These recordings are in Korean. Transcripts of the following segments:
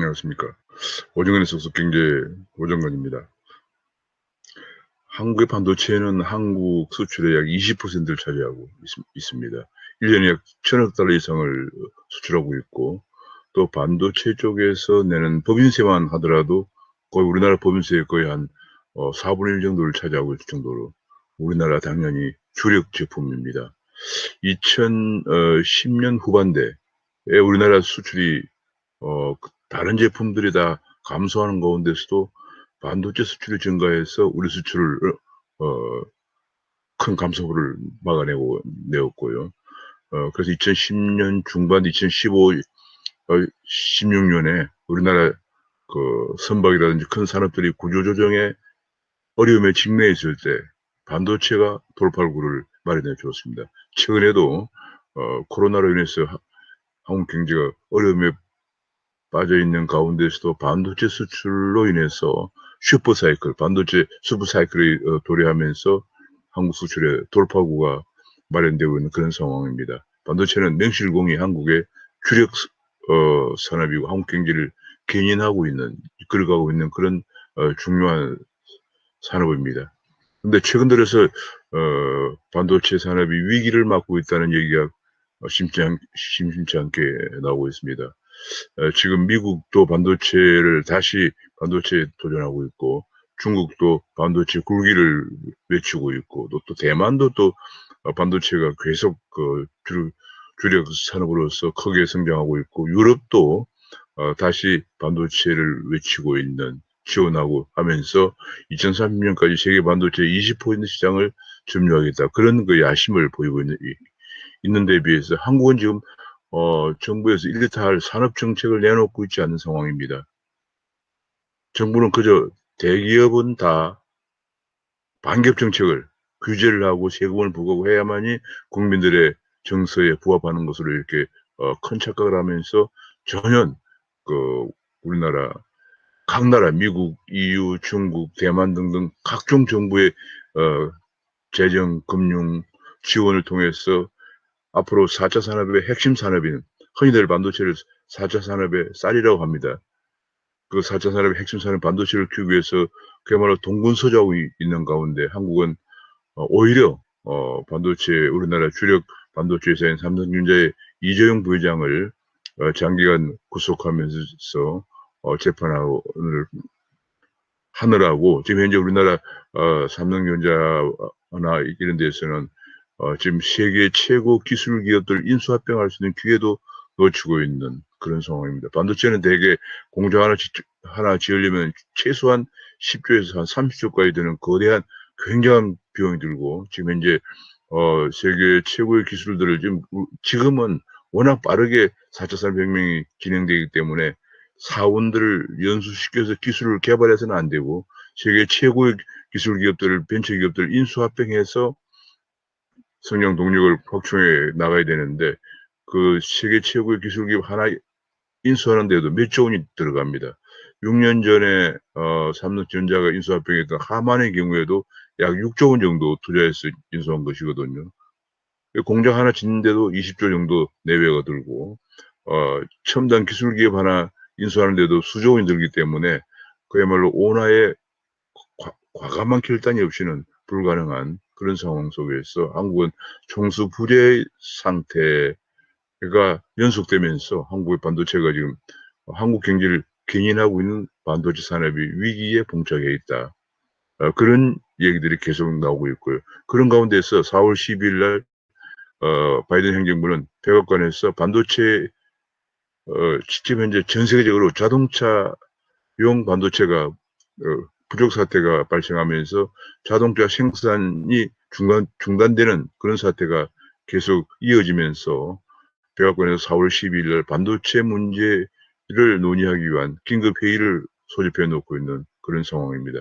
안녕하십니까. 오정근의 속속경제 오정근입니다. 한국의 반도체는 한국 수출의 약 20%를 차지하고 있습니다. 1년에 약 1,000억 달러 이상을 수출하고 있고, 또 반도체 쪽에서 내는 법인세만 하더라도 거의 우리나라 법인세의 거의 한 4분의 1 정도를 차지하고 있을 정도로 우리나라 당연히 주력 제품입니다. 2010년 후반대에 우리나라 수출이 다른 제품들이 다 감소하는 가운데서도 반도체 수출이 증가해서 우리 수출을 어, 큰 감소를 내었고요. 그래서 2010년 중반, 16년에 우리나라 그 선박이라든지 큰 산업들이 구조조정에 어려움에 직면했을 때 반도체가 돌파구를 마련해 주었습니다. 최근에도 코로나로 인해서 한국 경제가 어려움에 빠져 있는 가운데서도 반도체 수출로 인해서 반도체 슈퍼 사이클이 도래하면서 한국 수출의 돌파구가 마련되고 있는 그런 상황입니다. 반도체는 명실공히 한국의 주력 산업이고 한국 경제를 이끌어가고 있는 그런 중요한 산업입니다. 근데 최근 들어서 반도체 산업이 위기를 맞고 있다는 얘기가 심심치 않게 나오고 있습니다. 지금 미국도 다시 반도체에 도전하고 있고, 중국도 반도체 굴기를 외치고 있고, 또 대만도 또 반도체가 계속 주력 산업으로서 크게 성장하고 있고, 유럽도 다시 반도체를 지원하고 하면서 2030년까지 세계 반도체 20% 시장을 점유하겠다. 그런 그 야심을 보이고 있는 데 비해서 한국은 지금 정부에서 이렇다 산업 정책을 내놓고 있지 않은 상황입니다. 정부는 그저 대기업은 다 반기업 정책을 규제를 하고 세금을 부과하고 해야만이 국민들의 정서에 부합하는 것으로 이렇게 큰 착각을 하면서 전혀 그 우리나라 각 나라 미국, EU, 중국, 대만 등등 각종 정부의 재정, 금융 지원을 통해서 앞으로 4차 산업의 핵심 산업인 흔히들 반도체를 4차 산업의 쌀이라고 합니다. 그 4차 산업의 핵심 산업 반도체를 키우기 위해서 그야말로 동분서주하고 있는 가운데 한국은 오히려 우리나라 주력 반도체 회사인 삼성전자의 이재용 부회장을 장기간 구속하면서 재판을 하느라고 지금 현재 우리나라 삼성전자나 이런 데서는 지금 세계 최고 기술 기업들 인수합병할 수 있는 기회도 놓치고 있는 그런 상황입니다. 반도체는 대개 공장 하나 지으려면 최소한 10조에서 한 30조까지 되는 거대한 굉장한 비용이 들고 지금 현재 세계 최고의 기술들을 지금은 워낙 빠르게 4차 산업혁명이 진행되기 때문에 사원들을 연수시켜서 기술을 개발해서는 안 되고 세계 최고의 기술 기업들을 벤처 기업들을 인수합병해서 성장 동력을 확충해 나가야 되는데 그 세계 최고의 기술 기업 하나 인수하는 데도 몇 조 원이 들어갑니다. 6년 전에 삼성전자가 인수합병했던 하만의 경우에도 약 6조 원 정도 투자해서 인수한 것이거든요. 공장 하나 짓는데도 20조 정도 내외가 들고 첨단 기술 기업 하나 인수하는데도 수조 원이 들기 때문에 그야말로 온화의 과감한 결단이 없이는 불가능한 그런 상황 속에서 한국은 총수부재 상태가 연속되면서 한국의 반도체가 지금 한국 경제를 견인하고 있는 반도체 산업이 위기에 봉착해 있다. 그런 얘기들이 계속 나오고 있고요. 그런 가운데서 4월 12일 날 바이든 행정부는 백악관에서 반도체 지금 현재 전 세계적으로 자동차용 반도체가 부족 사태가 발생하면서 자동차 생산이 중단되는 그런 사태가 계속 이어지면서 백악관에서 4월 12일 날 반도체 문제를 논의하기 위한 긴급 회의를 소집해 놓고 있는 그런 상황입니다.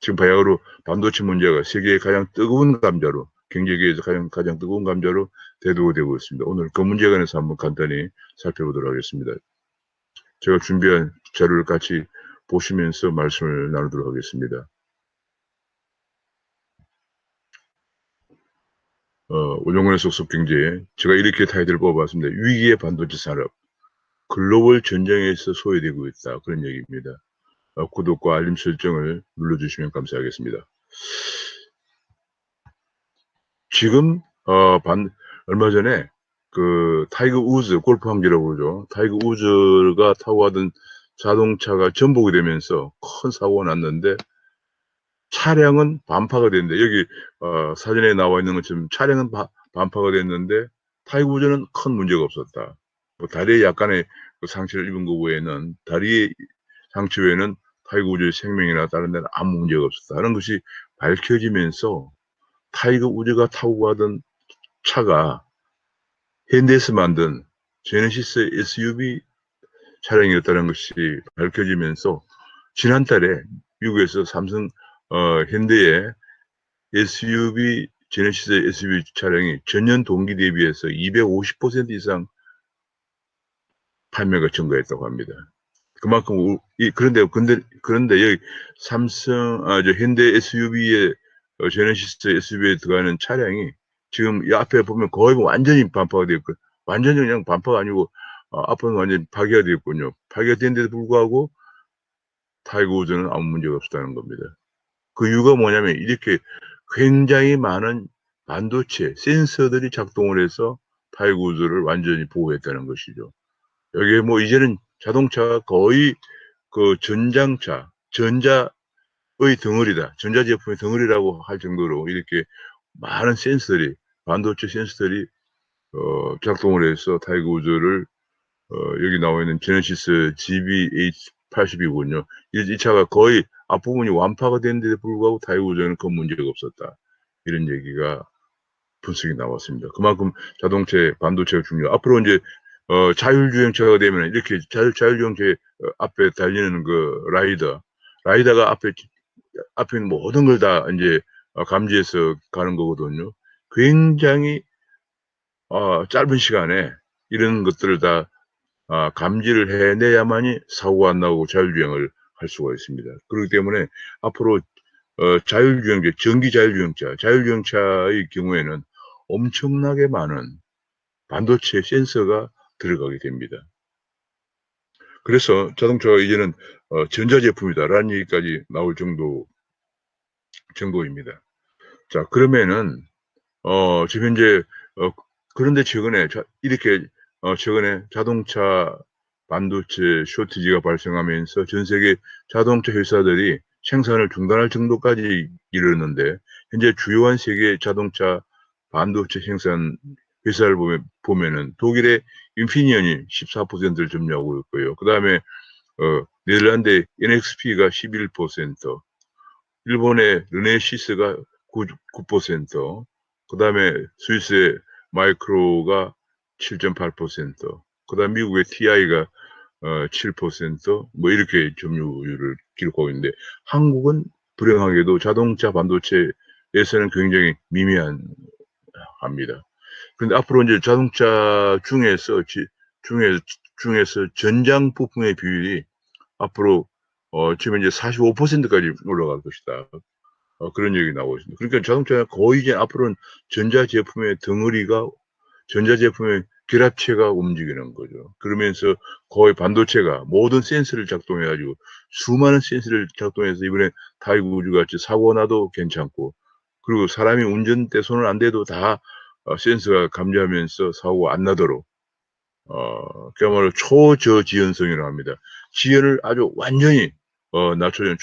지금 바야흐로 반도체 문제가 세계의 가장 뜨거운 감자로 경제계에서 가장 뜨거운 감자로 대두되고 있습니다. 오늘 그 문제에 관해서 한번 간단히 살펴보도록 하겠습니다. 제가 준비한 자료를 같이 보시면서 말씀을 나누도록 하겠습니다. 오정훈의 속속경제 제가 이렇게 타이틀을 뽑아봤습니다. 위기의 반도체 산업. 글로벌 전쟁에서 소외되고 있다. 그런 얘기입니다. 구독과 알림 설정을 눌러주시면 감사하겠습니다. 지금 얼마 전에 그 타이거 우즈 골프 황제라고 그러죠. 타이거 우즈가 타고 가던 자동차가 전복이 되면서 큰 사고가 났는데 차량은 반파가 됐는데 여기 사진에 나와 있는 것처럼 차량은 반파가 됐는데 타이거 우즈는 큰 문제가 없었다. 뭐 다리에 약간의 그 상처를 입은 것 외에는 다리의 상처 외에는 타이거 우즈의 생명이나 다른 데는 아무 문제가 없었다는 것이 밝혀지면서 타이거 우즈가 타고 가던 차가 현대에서 만든 제네시스 SUV 차량이었다는 것이 밝혀지면서 지난달에 미국에서 삼성 현대의 SUV 제네시스 SUV 차량이 전년 동기 대비해서 250% 이상 판매가 증가했다고 합니다. 그만큼 그런데 여기 삼성 저 현대 SUV의 제네시스 SUV에 들어가는 차량이 지금 이 앞에 보면 거의 완전히 반파가 되어 있고 완전히 그냥 반파가 아니고 앞은 완전히 파괴가 되었군요. 파괴된데도 불구하고 타이거 우즈는 아무 문제가 없었다는 겁니다. 그 이유가 뭐냐면 이렇게 굉장히 많은 반도체 센서들이 작동을 해서 타이거 우즈를 완전히 보호했다는 것이죠. 여기에 뭐 이제는 자동차가 거의 그 전자의 덩어리다. 전자제품의 덩어리라고 할 정도로 이렇게 많은 센서들이, 반도체 센서들이, 작동을 해서 타이거 우즈를, 여기 나와 있는 제네시스 GBH80이군요. 이 차가 거의 앞부분이 완파가 됐는데도 불구하고 타이거 우즈는 큰 문제가 없었다. 이런 얘기가 분석이 나왔습니다. 그만큼 자동차, 반도체가 중요해요. 앞으로 이제, 자율주행차가 되면 이렇게 자율주행차 앞에 달리는 그 라이더가 앞에 있는 모든 걸 다 이제 감지해서 가는 거거든요. 굉장히 짧은 시간에 이런 것들을 다 감지를 해내야만이 사고가 안 나고 자율주행을 할 수가 있습니다. 그렇기 때문에 앞으로 자율주행차, 전기 자율주행차의 경우에는 엄청나게 많은 반도체 센서가 들어가게 됩니다. 그래서 자동차가 이제는 전자제품이다라는 얘기까지 나올 정도입니다. 자, 그러면은 지금 현재 그런데 최근에 자동차 반도체 쇼티지가 발생하면서 전 세계 자동차 회사들이 생산을 중단할 정도까지 이르렀는데 현재 주요한 세계 자동차 반도체 생산 회사를 보면은 독일의 인피니언이 14%를 점유하고 있고요. 그다음에 네덜란드의 NXP가 11%, 일본의 르네시스가 9%, 그다음에 스위스의 마이크로가 7.8%, 그다음 미국의 TI가 7%, 뭐 이렇게 점유율을 기록하고 있는데 한국은 불행하게도 자동차 반도체에서는 굉장히 미미합니다. 그런데 앞으로 이제 자동차 중에서 전장 부품의 비율이 앞으로 지금 이제 45%까지 올라갈 것이다. 그런 얘기 나오고 있습니다. 그러니까 자동차가 거의 이제 앞으로는 전자제품의 결합체가 움직이는 거죠. 그러면서 거의 반도체가 모든 센서를 작동해가지고 수많은 센서를 작동해서 이번에 타이거 우즈 같이 사고 나도 괜찮고, 그리고 사람이 운전대 손을 안 대도 다 센서가 감지하면서 사고가 안 나도록 그야말로 초저지연성이라고 합니다. 지연을 아주 완전히 낮춰준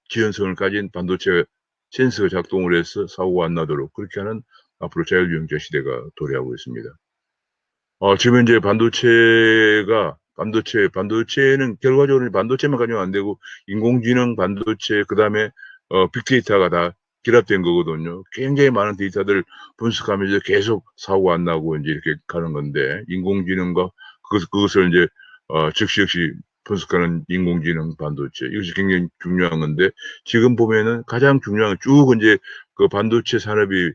지연성을 가진 반도체 센서가 작동을 해서 사고가 안 나도록 그렇게 하는 앞으로 자율주행차 시대가 도래하고 있습니다. 지금 현재 반도체는 결과적으로 반도체만 가지고 안 되고 인공지능 반도체, 그다음에 빅데이터가 다 결합된 거거든요. 굉장히 많은 데이터들 분석하면서 계속 사고가 안 나고 이제 이렇게 가는 건데, 인공지능과 그것을 이제 즉시 분석하는 인공지능 반도체, 이것이 굉장히 중요한 건데, 지금 보면은 가장 중요한 쭉 이제 그 반도체 산업이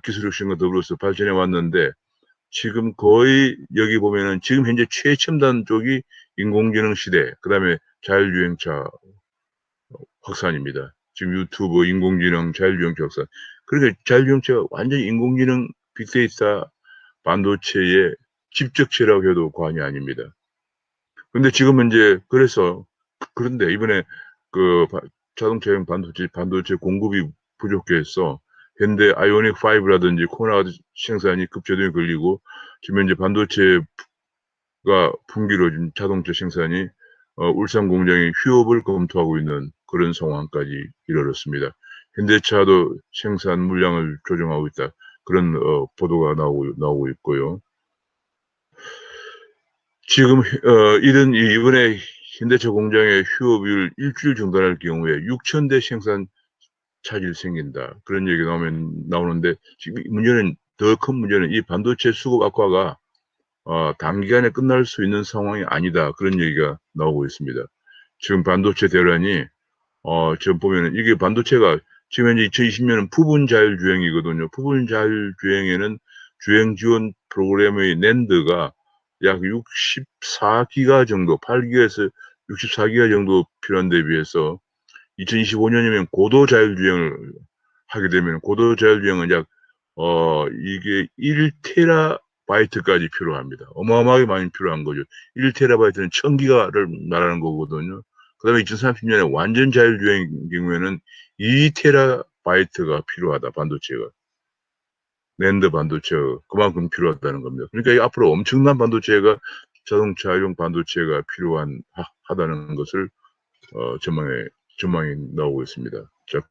기술 혁신과 더불어서 발전해 왔는데, 지금 거의 여기 보면은 지금 현재 최첨단 쪽이 인공지능 시대, 그다음에 자율주행차 확산입니다. 지금 유튜브 인공지능 자율주행차 확산. 그러니까 자율주행차가 완전히 인공지능 빅데이터 반도체의 집적체라고 해도 과언이 아닙니다. 근데 지금은 이제 그런데 이번에 그 자동차용 반도체 공급이 부족해서 현대 아이오닉 5라든지 코나 생산이 급조등에 걸리고 지금 현재 반도체가 분기로 지금 자동차 생산이 울산 공장이 휴업을 검토하고 있는 그런 상황까지 이르렀습니다. 현대차도 생산 물량을 조정하고 있다. 그런 보도가 나오고 있고요. 지금 이번에 현대차 공장의 휴업을 일주일 중단할 경우에 6,000대 생산 차질 생긴다. 그런 얘기가 나오는데 지금 문제는 더 큰 문제는 이 반도체 수급 악화가 단기간에 끝날 수 있는 상황이 아니다. 그런 얘기가 나오고 있습니다. 지금 반도체 대란이 지금 보면은 이게 반도체가 지금 현재 2020년은 부분 자율주행이거든요. 부분 자율주행에는 주행 지원 프로그램의 낸드가 약 64기가 정도, 8기가에서 64기가 정도 필요한 데 비해서 2025년이면 고도 자율주행을 하게 되면 고도 자율주행은 이게 1테라바이트까지 필요합니다. 어마어마하게 많이 필요한 거죠. 1테라바이트는 1000기가를 말하는 거거든요. 그 다음에 2030년에 완전 자율주행 경우에는 2테라바이트가 필요하다, 반도체가. 낸드 반도체가 그만큼 필요하다는 겁니다. 그러니까 앞으로 엄청난 자동차용 반도체가 하다는 것을 전망이 나오고 있습니다. 자,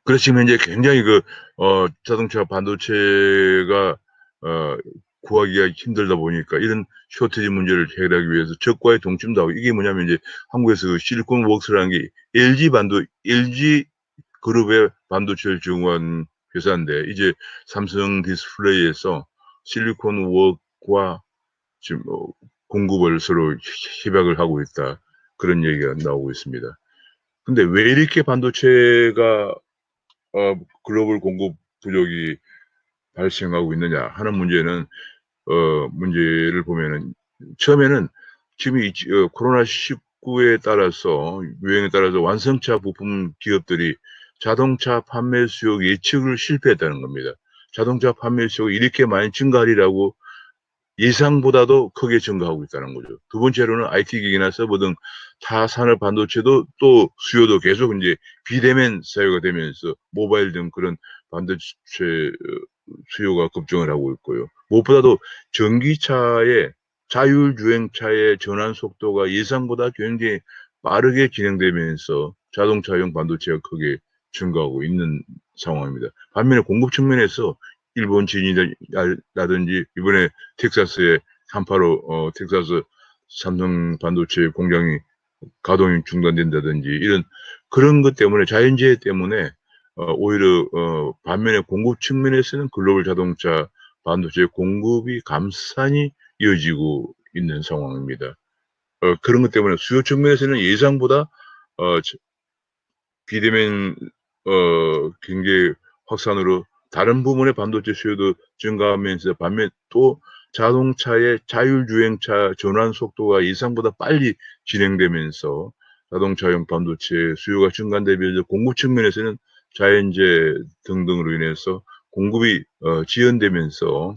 그래서 지금 현재 굉장히 자동차 반도체가, 구하기가 힘들다 보니까 이런 쇼티지 문제를 해결하기 위해서 적과의 동침도 하고 이게 뭐냐면 이제 한국에서 그 실리콘 워크스라는 게 LG 그룹의 반도체를 제공한 회사인데 이제 삼성 디스플레이에서 실리콘 워크와 지금 공급을 서로 협약을 하고 있다. 그런 얘기가 나오고 있습니다. 근데 왜 이렇게 반도체가 글로벌 공급 부족이 발생하고 있느냐 하는 문제를 보면은 처음에는 지금 코로나19에 따라서 유행에 따라서 완성차 부품 기업들이 자동차 판매 수요 예측을 실패했다는 겁니다. 자동차 판매 수요가 이렇게 많이 증가하리라고 예상보다도 크게 증가하고 있다는 거죠. 두 번째로는 IT 기기나 서버 등 타산업 반도체도 또 수요도 계속 이제 비대면 사회가 되면서 모바일 등 그런 반도체 수요가 급증을 하고 있고요. 무엇보다도 자율주행차의 전환 속도가 예상보다 굉장히 빠르게 진행되면서 자동차용 반도체가 크게 증가하고 있는 상황입니다. 반면에 공급 측면에서 일본 진이라든지 이번에 텍사스의 한파로 텍사스 삼성 반도체 공장이 가동이 중단된다든지 이런 그런 것 때문에 자연재해 때문에 오히려 반면에 공급 측면에서는 글로벌 자동차 반도체 공급이 감산이 이어지고 있는 상황입니다. 그런 것 때문에 수요 측면에서는 예상보다 어, 비대면 경제 확산으로 다른 부분의 반도체 수요도 증가하면서 반면 또 자동차의 자율주행차 전환 속도가 예상보다 빨리 진행되면서 자동차용 반도체 수요가 증가한 데 비해서 공급 측면에서는 자연재해 등등으로 인해서 공급이 지연되면서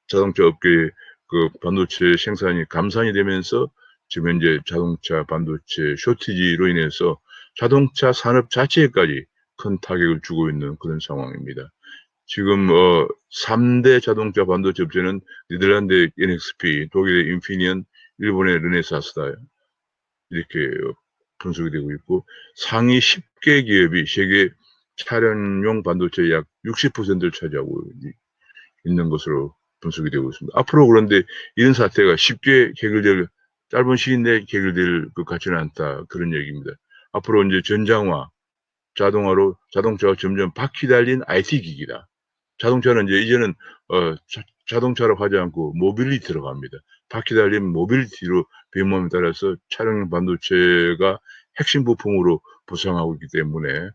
자동차 업계의 그 반도체 생산이 감산이 되면서 지금 현재 자동차 반도체 쇼티지로 인해서 자동차 산업 자체에까지 큰 타격을 주고 있는 그런 상황입니다. 지금 3대 자동차 반도체 업체는 네덜란드의 NXP, 독일의 인피니언, 일본의 르네사스다 이렇게 분석이 되고 있고 상위 10개 기업이 세계 차량용 반도체 약 60%를 차지하고 있는 것으로 분석이 되고 있습니다. 앞으로 그런데 이런 사태가 쉽게 짧은 시일 내에 해결될 것 같지는 않다. 그런 얘기입니다. 앞으로 이제 자동화로 자동차가 점점 바퀴 달린 IT 기기다. 자동차는 이제는 자동차로 하지 않고 모빌리티로 갑니다. 바퀴 달린 모빌리티로 변모함에 따라서 차량 반도체가 핵심 부품으로 부상하고 있기 때문에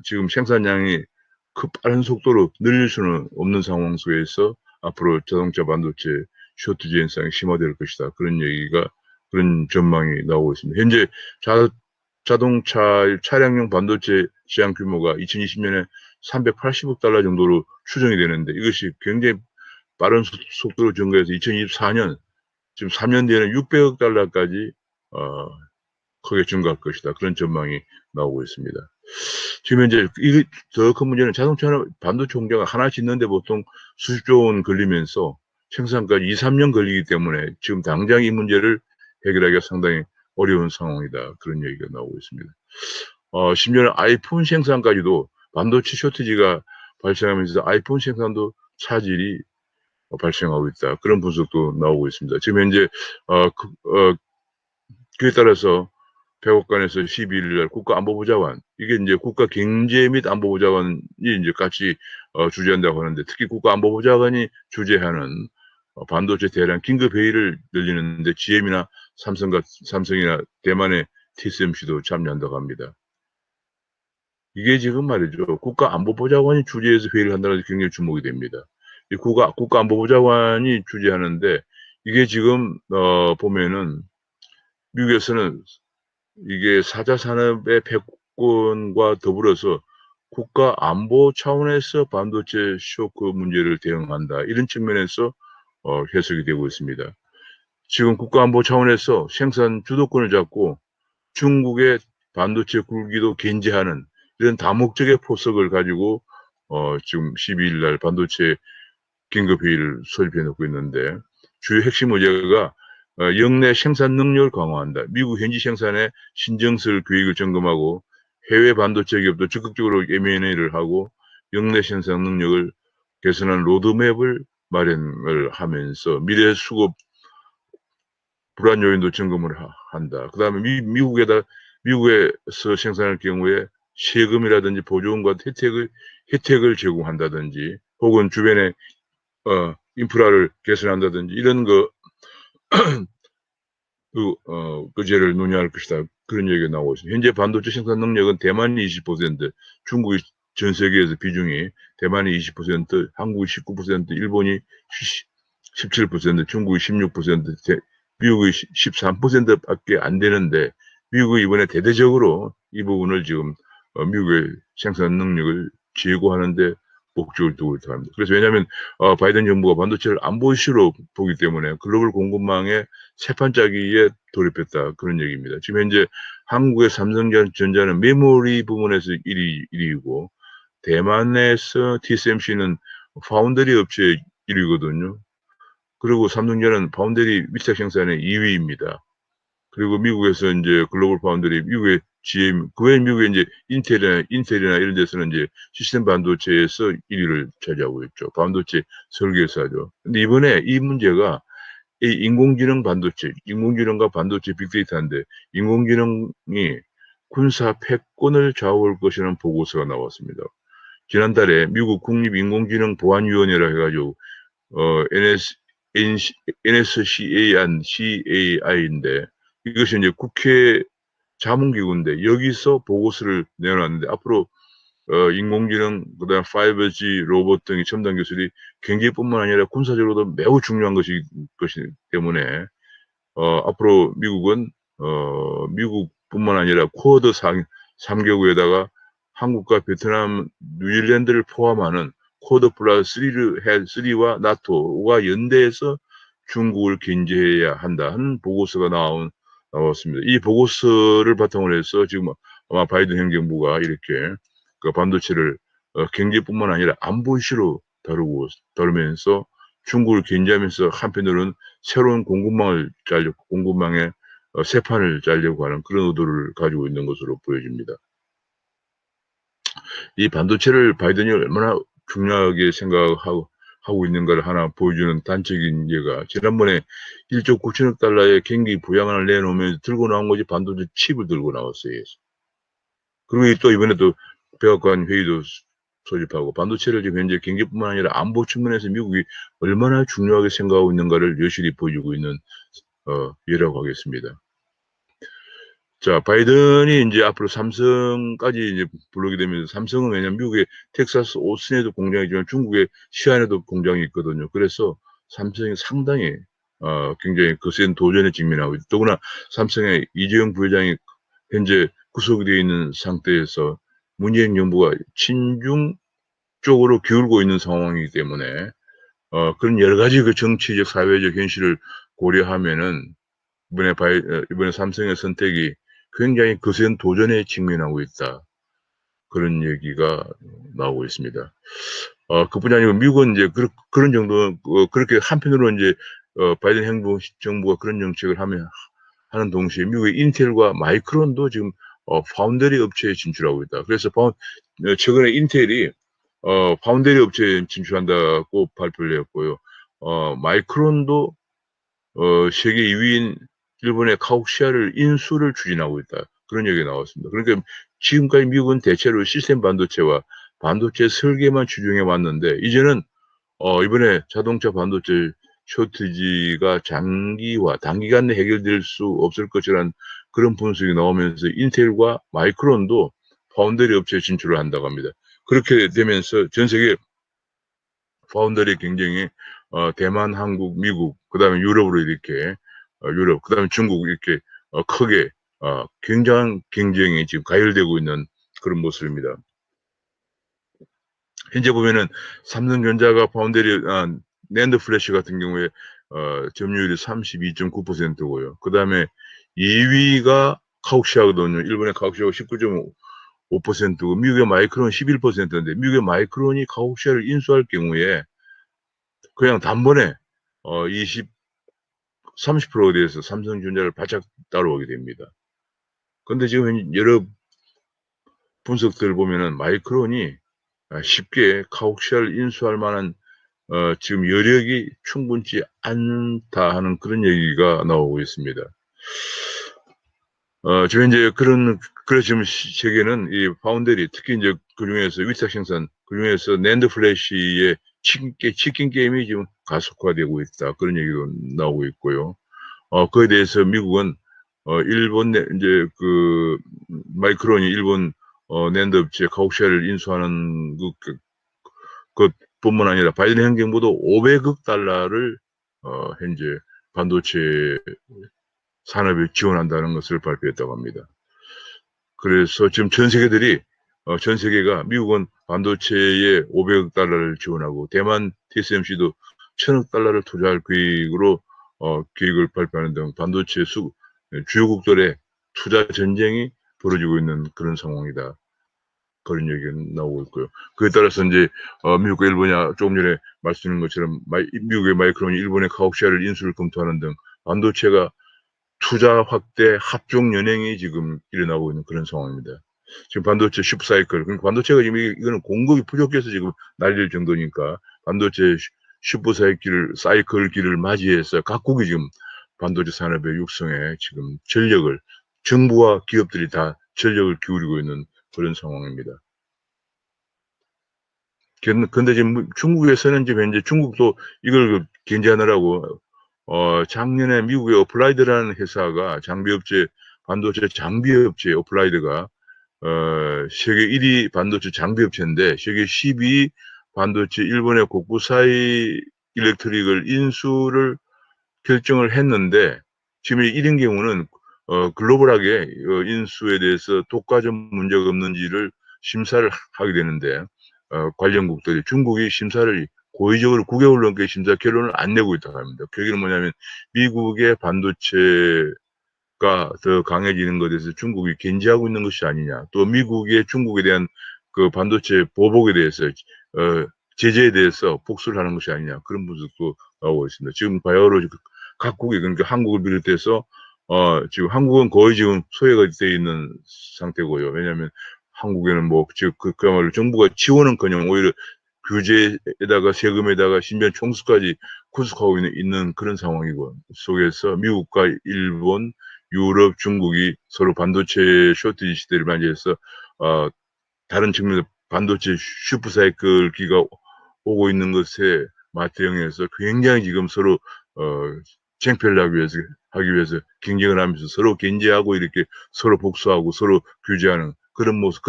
지금 생산량이 빠른 속도로 늘릴 수는 없는 상황 속에서 앞으로 자동차 반도체 쇼트지 현상이 심화될 것이다. 그런 전망이 나오고 있습니다. 현재 자동차 차량용 반도체 시장 규모가 2020년에 380억 달러 정도로 추정이 되는데 이것이 굉장히 빠른 속도로 증가해서 2024년 지금 3년 뒤에는 600억 달러까지 크게 증가할 것이다. 그런 전망이 나오고 있습니다. 지금 현재 더 큰 문제는 자동차나 반도체 공장을 하나 짓는데 보통 수십조 원 걸리면서 생산까지 2, 3년 걸리기 때문에 지금 당장 이 문제를 해결하기가 상당히 어려운 상황이다. 그런 얘기가 나오고 있습니다. 심지어는 아이폰 생산까지도 반도체 쇼티지가 발생하면서 아이폰 생산도 차질이 발생하고 있다. 그런 분석도 나오고 있습니다. 지금 현재 그에 따라서 백악관에서 12일 날 국가안보보좌관, 이게 이제 국가경제 및 안보보좌관이 이제 같이 주재한다고 하는데, 특히 국가안보보좌관이 주재하는 반도체 대량 긴급회의를 열리는데 GM이나 삼성이나 대만의 TSMC도 참여한다고 합니다. 이게 지금 말이죠. 국가안보보좌관이 주재해서 회의를 한다는 게 굉장히 주목이 됩니다. 이 국가안보보좌관이 주재하는데, 이게 지금 보면은 미국에서는 이게 4자 산업의 패권과 더불어서 국가 안보 차원에서 반도체 쇼크 문제를 대응한다. 이런 측면에서 해석이 되고 있습니다. 지금 국가 안보 차원에서 생산 주도권을 잡고 중국의 반도체 굴기도 견제하는 이런 다목적의 포석을 가지고 지금 12일 날 반도체 긴급회의를 소집해 놓고 있는데, 주요 핵심 의제가 역내 생산 능력을 강화한다. 미국 현지 생산의 신정설 계획을 점검하고 해외 반도체 기업도 적극적으로 M&A를 하고 역내 생산 능력을 개선하는 로드맵을 마련을 하면서 미래 수급 불안 요인도 점검을 한다. 그 다음에 미국에서 생산할 경우에 세금이라든지 보조금과 혜택을 제공한다든지 혹은 주변에 인프라를 개선한다든지 이런 의제를 논의할 것이다. 그런 얘기가 나오고 있습니다. 현재 반도체 생산 능력은 대만이 20%, 중국이 전 세계에서 비중이 대만이 20%, 한국이 19%, 일본이 17%, 중국이 16%, 미국이 13%밖에 안 되는데, 미국이 이번에 대대적으로 이 부분을 지금 미국의 생산 능력을 제고하는데 목적을 두고 있다고 합니다. 그래서 왜냐하면 바이든 정부가 반도체를 안보 이슈로 보기 때문에 글로벌 공급망의 세판짜기에 돌입했다. 그런 얘기입니다. 지금 현재 한국의 삼성전자는 메모리 부문에서 1위이고 대만에서 TSMC는 파운드리 업체 1위거든요. 그리고 삼성전자는 파운드리 위탁 생산의 2위입니다. 그리고 미국에서 이제 글로벌 파운드리, 미국의 GM, 그 외에 미국의 이제 인텔이나 이런 데서는 이제 시스템 반도체에서 1위를 차지하고 있죠. 반도체 설계사죠. 근데 이번에 이 문제가 이 인공지능 반도체, 인공지능과 반도체 빅데이터인데, 인공지능이 군사 패권을 좌우할 것이라는 보고서가 나왔습니다. 지난달에 미국 국립인공지능보안위원회라 해가지고 NSCAI인데 이것이 이제 국회 자문기구인데 여기서 보고서를 내놨는데, 앞으로 인공지능, 그다음 5G 로봇 등의 첨단 기술이 경제뿐만 아니라 군사적으로도 매우 중요한 것이기 때문에 앞으로 미국은 미국뿐만 아니라 쿼드 3개국에다가 한국과 베트남, 뉴질랜드를 포함하는 쿼드 플러스 3와 나토가 연대해서 중국을 견제해야 한다는 보고서가 나왔습니다. 이 보고서를 바탕으로 해서 지금 아마 바이든 행정부가 이렇게 그 반도체를 경제뿐만 아니라 안보 이슈로 다루면서 중국을 견제하면서 한편으로는 새로운 공급망의 새 판을 짜려고 하는 그런 의도를 가지고 있는 것으로 보여집니다. 이 반도체를 바이든이 얼마나 중요하게 생각하고 있는가를 하나 보여주는 단적인 예가, 지난번에 1조 9천억 달러의 경기 부양안을 내놓으면 들고 나온 것이 반도체 칩을 들고 나왔어요. 그리고 또 이번에 또 백악관 회의도 소집하고, 반도체를 지금 현재 경제뿐만 아니라 안보 측면에서 미국이 얼마나 중요하게 생각하고 있는가를 여실히 보여주고 있는 예라고 하겠습니다. 자, 바이든이 이제 앞으로 삼성까지 이제 부르게 되면, 삼성은 왜냐면 미국의 텍사스 오스틴에도 공장이지만 중국의 시안에도 공장이 있거든요. 그래서 삼성이 상당히 굉장히 거센 도전에 직면하고 있다. 더구나 삼성의 이재용 부회장이 현재 구속이 되어 있는 상태에서 문재인 정부가 친중 쪽으로 기울고 있는 상황이기 때문에 그런 여러 가지 그 정치적, 사회적 현실을 고려하면은 이번에 삼성의 선택이 굉장히 거센 도전에 직면하고 있다. 그런 얘기가 나오고 있습니다. 그뿐이 아니고 미국은 이제 그런 정도, 그렇게 한편으로 이제, 바이든 정부가 그런 정책을 하는 동시에 미국의 인텔과 마이크론도 지금, 파운드리 업체에 진출하고 있다. 그래서 최근에 인텔이, 파운드리 업체에 진출한다고 발표를 했고요. 마이크론도 세계 2위인 일본의 카옥시아를 인수를 추진하고 있다. 그런 얘기가 나왔습니다. 그러니까 지금까지 미국은 대체로 시스템 반도체와 반도체 설계만 추종해 왔는데 이제는 이번에 자동차 반도체 쇼티지가 단기간 내에 해결될 수 없을 것이라는 그런 분석이 나오면서 인텔과 마이크론도 파운드리 업체에 진출을 한다고 합니다. 그렇게 되면서 전 세계 파운더리 경쟁이 대만, 한국, 미국, 그다음에 유럽으로 이렇게 유럽, 그다음에 중국 이렇게 크게 굉장한 경쟁이 지금 가열되고 있는 그런 모습입니다. 현재 보면은 삼성전자가 파운드리 낸드 플래시 같은 경우에 점유율이 32.9%고요. 그다음에 2위가 카옥시아거든요. 일본의 카옥시아가 19.5%고 미국의 마이크론 11%인데 미국의 마이크론이 카옥시아를 인수할 경우에 그냥 단번에 30%에 대해서 삼성전자를 바짝 따라오게 됩니다. 근데 지금 여러 분석들 보면은 마이크론이 쉽게 카옥시아를 인수할 만한 지금 여력이 충분치 않다 하는 그런 얘기가 나오고 있습니다. 지금 이제 그래서 지금 세계는 이 파운드리, 특히 이제 그중에서 위탁 생산, 그중에서 낸드 플래시의 치킨 게임이 지금 가속화되고 있다. 그런 얘기도 나오고 있고요. 그에 대해서 미국은, 일본, 이제 마이크론이 일본, 낸드 업체 카옥시아를 인수하는 그뿐만 아니라 바이든 행정부도 500억 달러를, 현재 반도체 산업에 지원한다는 것을 발표했다고 합니다. 그래서 지금 전 세계가 미국은 반도체에 500억 달러를 지원하고 대만 TSMC도 1000억 달러를 투자할 계획을 발표하는 등 반도체 주요국들의 투자 전쟁이 벌어지고 있는 그런 상황이다. 그런 얘기가 나오고 있고요. 그에 따라서 이제 미국과 일본이 조금 전에 말씀드린 것처럼 미국의 마이크론이 일본의 카옥시아를 인수를 검토하는 등 반도체가 투자 확대 합종 연행이 지금 일어나고 있는 그런 상황입니다. 지금 반도체 슈퍼사이클, 그러니까 반도체가 지금 이거는 공급이 부족해서 지금 난릴 정도니까 반도체 사이클길을 맞이해서 각국이 지금 반도체 산업의 육성에 지금 정부와 기업들이 다 전력을 기울이고 있는 그런 상황입니다. 근데 지금 중국에서는 지금 현재 중국도 이걸 견제하느라고 작년에 미국의 어플라이드라는 회사가 반도체 장비업체 어플라이드가 세계 1위 반도체 장비업체인데 세계 12위 반도체 일본의 고쿠사이 일렉트릭을 인수를 결정을 했는데 지금 이런 경우는 글로벌하게 인수에 대해서 독과점 문제가 없는지를 심사를 하게 되는데 관련국들이 중국이 심사를 고의적으로 9개월 넘게 심사 결론을 안 내고 있다고 합니다. 그 얘기는 뭐냐면 미국의 반도체가 더 강해지는 것에 대해서 중국이 견제하고 있는 것이 아니냐. 또 미국의 중국에 대한 그 반도체 보복에 대해서 제재에 대해서 복수를 하는 것이 아니냐. 그런 분석도 나오고 있습니다. 지금 바야흐로 각국이 그러니까 한국을 비롯해서 지금 한국은 거의 지금 소외가 돼 있는 상태고요. 왜냐하면 한국에는 그야말로 정부가 지원은커녕 오히려 규제에다가 세금에다가 심지어 총수까지 구속하고 있는 그런 상황이고 속에서 미국과 일본, 유럽, 중국이 서로 반도체 쇼티지 시대를 맞이해서 다른 측면에서 반도체 슈퍼사이클기가 오고 있는 것에 맞대응해서 굉장히 지금 서로 쟁패를 하기 위해서 경쟁을 하면서 서로 견제하고 이렇게 서로 복수하고 서로 규제하는 그런 모습,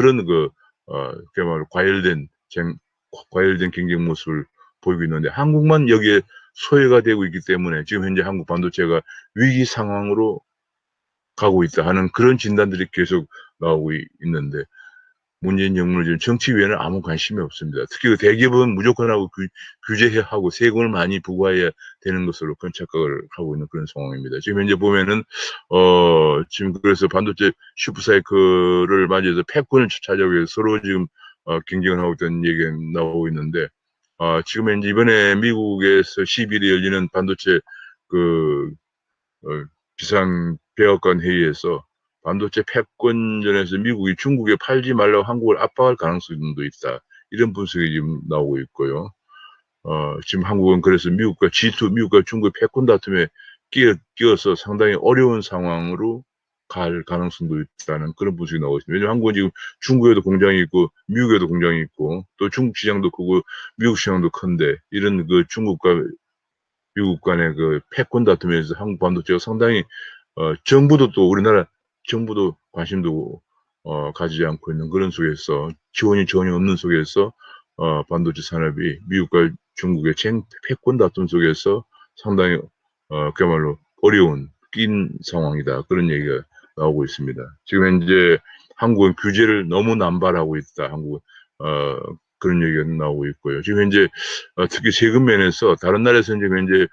그야말로 과열된 경쟁 모습을 보이고 있는데 한국만 여기에 소외가 되고 있기 때문에 지금 현재 한국 반도체가 위기 상황으로 가고 있다 하는 그런 진단들이 계속 나오고 있는데 문재인 정부는 지금 정치 외에는 아무 관심이 없습니다. 특히 그 대기업은 무조건 하고 규제하고 세금을 많이 부과해야 되는 것으로 그런 착각을 하고 있는 그런 상황입니다. 지금 현재 보면은 지금 그래서 반도체 슈퍼사이클을 맞이해서 패권을 찾아오기 위해서 서로 지금 경쟁을 하고 있다는 얘기가 나오고 있는데 지금 현재 이번에 미국에서 10일에 열리는 반도체 그 비상백악관 회의에서 반도체 패권전에서 미국이 중국에 팔지 말라고 한국을 압박할 가능성도 있다. 이런 분석이 지금 나오고 있고요. 지금 한국은 그래서 미국과 G2, 미국과 중국의 패권 다툼에 끼어서 상당히 어려운 상황으로 갈 가능성도 있다는 그런 분석이 나오고 있습니다. 왜냐하면 한국은 지금 중국에도 공장이 있고 미국에도 공장이 있고 또 중국 시장도 크고 미국 시장도 큰데 이런 그 중국과 미국 간의 그 패권 다툼에서 한국 반도체가 상당히 정부도 또 우리나라 정부도 관심도 가지지 않고 있는 그런 속에서 지원이 전혀 없는 속에서 반도체 산업이 미국과 중국의 패권 다툼 속에서 상당히 그야말로 어려운 낀 상황이다. 그런 얘기가 나오고 있습니다. 지금 현재 한국은 규제를 너무 남발하고 있다. 한국은 그런 얘기가 나오고 있고요. 지금 현재 특히 세금 면에서 다른 나라에서 지금 현재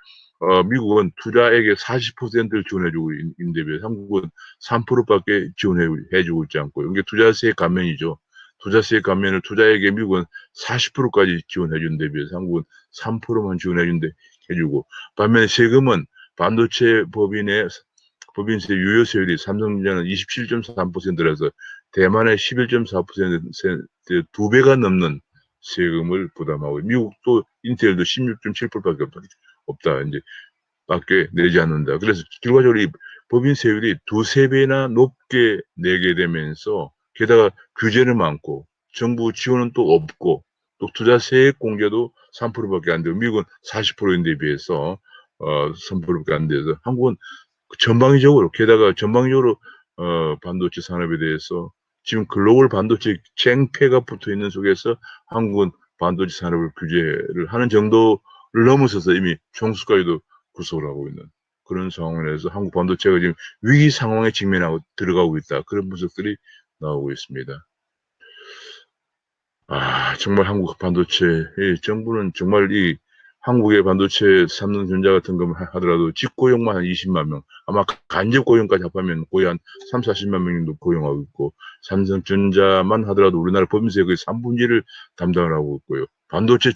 미국은 투자액의 40%를 지원해주고 있는데 비해서 한국은 3%밖에 지원해주고 있지 않고요. 이게 투자세 감면이죠. 투자세 감면을 투자액의 미국은 40%까지 지원해주는 데 비해서 한국은 3%만 지원해주는데 해주고 반면에 세금은 반도체 법인세 유효세율이 삼성전자는 27.3%라서 대만의 11.4% 두 배가 넘는 세금을 부담하고 미국도 인텔도 16.7%밖에 없다. 이제 밖에 내지 않는다. 그래서 결과적으로 이 법인세율이 두세 배나 높게 내게 되면서 게다가 규제는 많고 정부 지원은 또 없고 또 투자세액 공제도 3%밖에 안 되고 미국은 40%인데 비해서 3%밖에 안 돼서 한국은 전방위적으로 게다가 전방위적으로 반도체 산업에 대해서 지금 글로벌 반도체 쟁패가 붙어 있는 속에서 한국은 반도체 산업을 규제를 하는 정도를 넘어서서 이미 총수까지도 구속을 하고 있는 그런 상황에서 한국 반도체가 지금 위기 상황에 직면하고 들어가고 있다. 그런 분석들이 나오고 있습니다. 정말 한국 반도체, 정부는 정말 이 한국의 반도체 삼성전자 같은 거 하더라도 직고용만 한 20만 명, 아마 간접 고용까지 합하면 거의 한 3, 40만 명 정도 고용하고 있고, 삼성전자만 하더라도 우리나라 법인세 거의 3분의 1을 담당을 하고 있고요. 반도체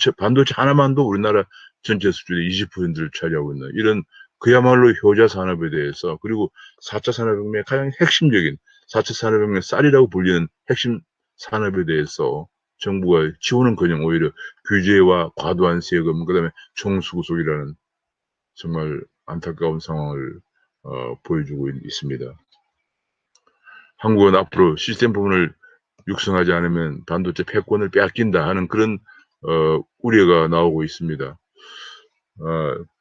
하나만도 우리나라 전체 수준의 20%를 차지하고 있는 이런 그야말로 효자 산업에 대해서, 그리고 4차 산업혁명의 가장 핵심적인 4차 산업혁명의 쌀이라고 불리는 핵심 산업에 대해서 정부가 지원은커녕 오히려 규제와 과도한 세금, 그다음에 총수구속이라는 정말 안타까운 상황을 보여주고 있습니다. 한국은 앞으로 시스템 부분을 육성하지 않으면 반도체 패권을 빼앗긴다 하는 그런 우려가 나오고 있습니다.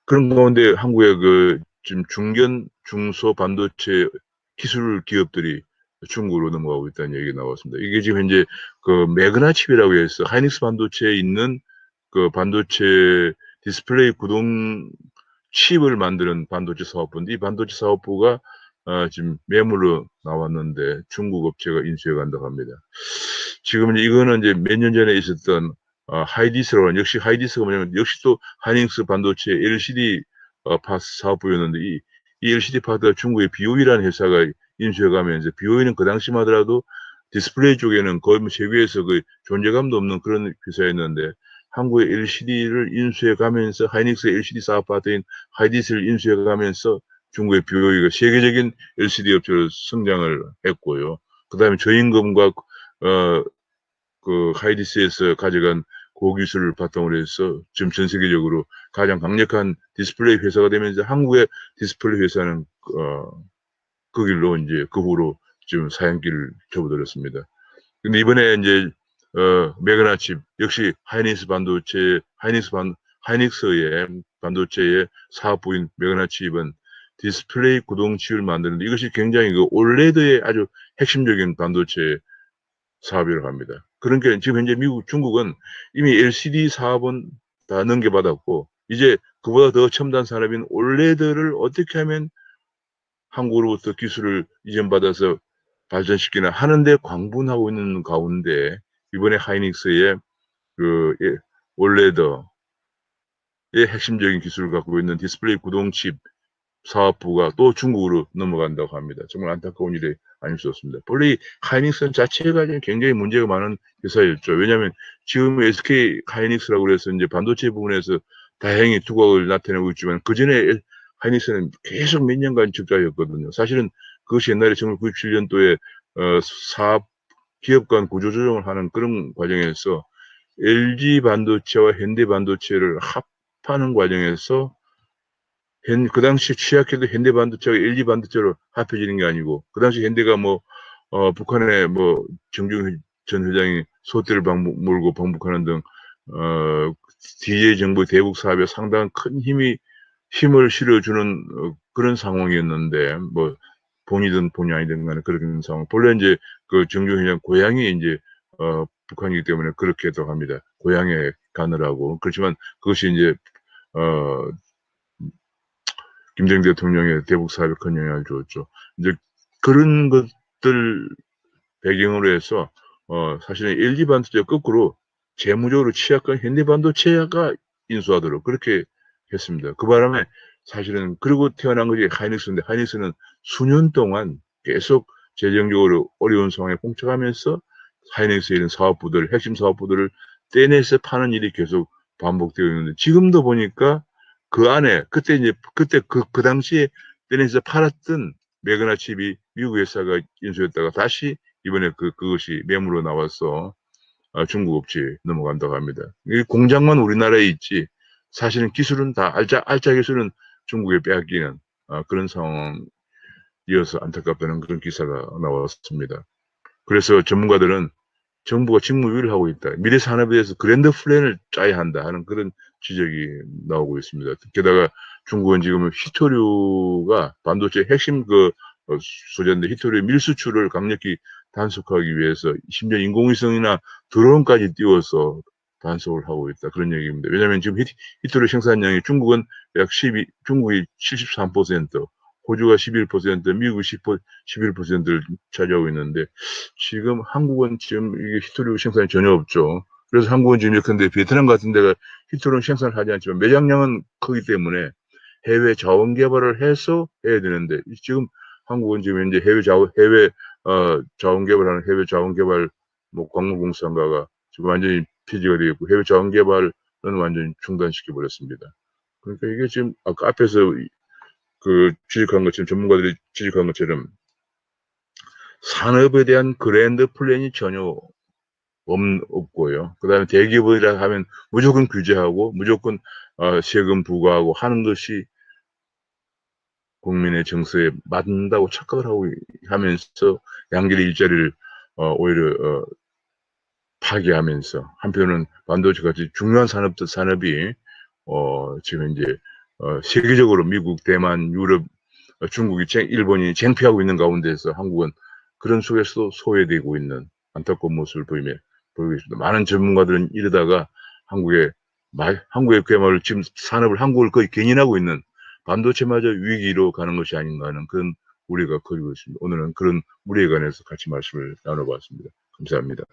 그런 가운데 한국의 그 지금 중견, 중소 반도체 기술 기업들이 중국으로 넘어가고 있다는 얘기가 나왔습니다. 이게 지금 현재 그 매그나 칩이라고 해서 하이닉스 반도체에 있는 그 반도체 디스플레이 구동 칩을 만드는 반도체 사업부인데 이 반도체 사업부가 지금 매물로 나왔는데 중국 업체가 인수해 간다고 합니다. 지금 이거는 이제 몇 년 전에 있었던 하이디스라고 역시 하이디스가 뭐냐면 역시 또 하이닉스 반도체 LCD 파스 사업부였는데 이 LCD 파트가 중국의 BOE라는 회사가 인수해가면서 BOE는 그 당시만 하더라도 디스플레이 쪽에는 거의 뭐 세계에서 그 존재감도 없는 그런 회사였는데 한국의 LCD를 인수해가면서 하이닉스 LCD 사업 파트인 하이디스를 인수해가면서 중국의 BOE가 세계적인 LCD 업체로 성장을 했고요. 그 다음에 저임금과 그 하이디스에서 가져간 고기술을 바탕으로 해서 지금 전 세계적으로 가장 강력한 디스플레이 회사가 되면서 한국의 디스플레이 회사는 그 길로 이제 그 후로 지금 사양길을 접어들었습니다. 근데 이번에 이제 매그나칩 역시 하이닉스의 반도체의 사업부인 매그나칩은 디스플레이 구동칩을 만드는데 이것이 굉장히 그 올레드의 아주 핵심적인 반도체 사업이라고 합니다. 그러니까 지금 현재 중국은 이미 LCD 사업은 다 넘겨받았고 이제 그보다 더 첨단 산업인 올레드를 어떻게 하면 한국으로부터 기술을 이전받아서 발전시키나 하는데 광분하고 있는 가운데 이번에 하이닉스의 올레더의 핵심적인 기술을 갖고 있는 디스플레이 구동칩 사업부가 또 중국으로 넘어간다고 합니다. 정말 안타까운 일이 아닐 수 없습니다. 원래 하이닉스 자체가 굉장히 문제가 많은 회사였죠. 왜냐하면 지금 SK 하이닉스라고 해서 이제 반도체 부분에서 다행히 두각을 나타내고 있지만 그 전에 하이닉스는 계속 몇 년간 적자였거든요. 사실은 그것이 옛날에 1997년도에 사업 기업 간 구조조정을 하는 그런 과정에서 LG 반도체와 현대 반도체를 합하는 과정에서 그 당시 취약해도 현대 반도체가 LG 반도체로 합해지는 게 아니고 그 당시 현대가 북한의 정중 전 회장이 소떼를 몰고 방북하는 등 DJ 정부 대북 사업에 상당한 큰 힘을 실어주는 그런 상황이었는데 본이든 본이 아니든 간에 그런 상황. 본래 이제 그 정중 회장 고향이 이제 북한이기 때문에 그렇게도 합니다. 고향에 가느라고. 그렇지만 그것이 이제 김대중 대통령의 대북 사업에 큰 영향을 주었죠. 이제 그런 것들 배경으로 해서 사실은 LG 반도체가 거꾸로 재무적으로 취약한 현대 반도체가 인수하도록 그렇게 했습니다. 그 바람에 사실은 그리고 태어난 것이 하이닉스인데 하이닉스는 수년 동안 계속 재정적으로 어려운 상황에 봉착하면서 하이닉스에 있는 사업부들, 핵심 사업부들을 떼내서 파는 일이 계속 반복되어 있는데 지금도 보니까 그 안에 그때 그 당시에 떼내서 팔았던 매그나 칩이 미국 회사가 인수했다가 다시 이번에 그것이 매물로 나와서 중국 업체에 넘어간다고 합니다. 이 공장만 우리나라에 있지 사실은 기술은 다 알짜 기술은 중국에 빼앗기는 그런 상황이어서 안타깝다는 그런 기사가 나왔습니다. 그래서 전문가들은 정부가 직무유기를 하고 있다. 미래 산업에 대해서 그랜드 플랜을 짜야 한다 하는 그런 지적이 나오고 있습니다. 게다가 중국은 지금 히토류가 반도체 핵심 소재인데 히토류 밀수출을 강력히 단속하기 위해서 심지어 인공위성이나 드론까지 띄워서 단속을 하고 있다. 그런 얘기입니다. 왜냐하면 지금 히토류 생산량이 중국은 중국이 73%, 호주가 11%, 미국이 11%를 차지하고 있는데 지금 한국은 지금 이게 히토류 생산이 전혀 없죠. 그래서 한국은 지금 예컨대 베트남 같은 데가 히토류 생산을 하지 않지만 매장량은 크기 때문에 해외 자원 개발을 해서 해야 되는데 지금 한국은 지금 이제 해외 자원 개발하는 해외 자원 개발 광무공사인가가 지금 완전히 폐지가 되어 있고 해외 자원 개발은 완전히 중단시켜 버렸습니다. 그러니까 이게 지금 아까 앞에서 지적한 것처럼 전문가들이 지적한 것처럼 산업에 대한 그랜드 플랜이 전혀 없고요. 그다음에 대기업이라 하면 무조건 규제하고 무조건 세금 부과하고 하는 것이 국민의 정서에 맞는다고 착각을 하면서 양질의 일자리를 오히려 파괴하면서 한편은 반도체 같이 중요한 산업이 지금 이제 세계적으로 미국, 대만, 유럽, 중국이 일본이 쟁취하고 있는 가운데서 한국은 그런 속에서 소외되고 있는 안타까운 모습을 보이고 있습니다. 많은 전문가들은 이러다가 한국의 그야말로 지금 산업을 한국을 거의 견인하고 있는 반도체마저 위기로 가는 것이 아닌가 하는 그런 우려가 커지고 있습니다. 오늘은 그런 우려에 관해서 같이 말씀을 나눠봤습니다. 감사합니다.